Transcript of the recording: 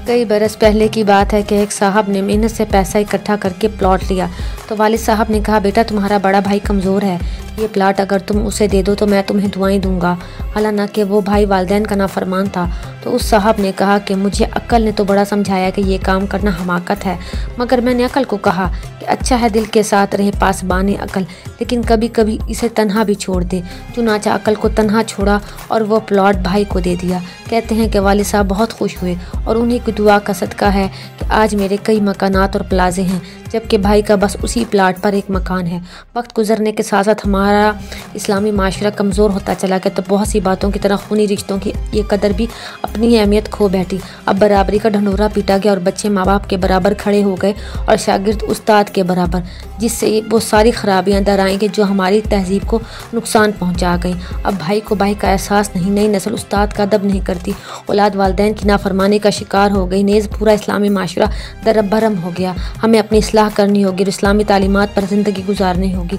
कई बरस पहले की बात है कि एक साहब ने मेहनत से पैसा इकट्ठा करके प्लॉट लिया। तो वालिद साहब ने कहा, बेटा तुम्हारा बड़ा भाई कमज़ोर है, ये प्लाट अगर तुम उसे दे दो तो मैं तुम्हें दुआएं दूंगा। हालांकि वो भाई वालिदैन का नाफरमान था। तो उस साहब ने कहा कि मुझे अक्ल ने तो बड़ा समझाया कि ये काम करना हमाकत है, मगर मैंने अक्ल को कहा कि अच्छा है दिल के साथ रहे पासबाने अक्ल, लेकिन कभी कभी इसे तन्हा भी छोड़ दे। चुनाचा अक्ल को तन्हा छोड़ा और वो प्लॉट भाई को दे दिया। कहते हैं कि वालिद साहब बहुत खुश हुए और उन्हीं की दुआ का सदका है कि आज मेरे कई मकानात और प्लाजे हैं, जबकि भाई का बस उसी प्लाट पर एक मकान है। वक्त गुजरने के साथ साथ हमारा इस्लामी माशरा कमज़ोर होता चला गया, तो बहुत सी बातों की तरह खूनी रिश्तों की ये कदर भी अपनी अहमियत खो बैठी। अब बराबरी का ढंढोरा पीटा गया और बच्चे माँ बाप के बराबर खड़े हो गए और शागिर्द उस्ताद के बराबर, जिससे वो सारी खराबियाँ दर आएंगी जो हमारी तहजीब को नुकसान पहुँचा गई। अब भाई को भाई का एहसास नहीं, नई नस्ल उस्ताद का अदब नहीं करती, औलाद वालिदैन की नाफरमानी का शिकार हो गई, नेज़ पूरा इस्लामी माशरा दर भरम हो गया। हमें अपनी इस्लाह करनी होगी और इस्लामी तालीमात पर ज़िंदगी गुजारनी होगी।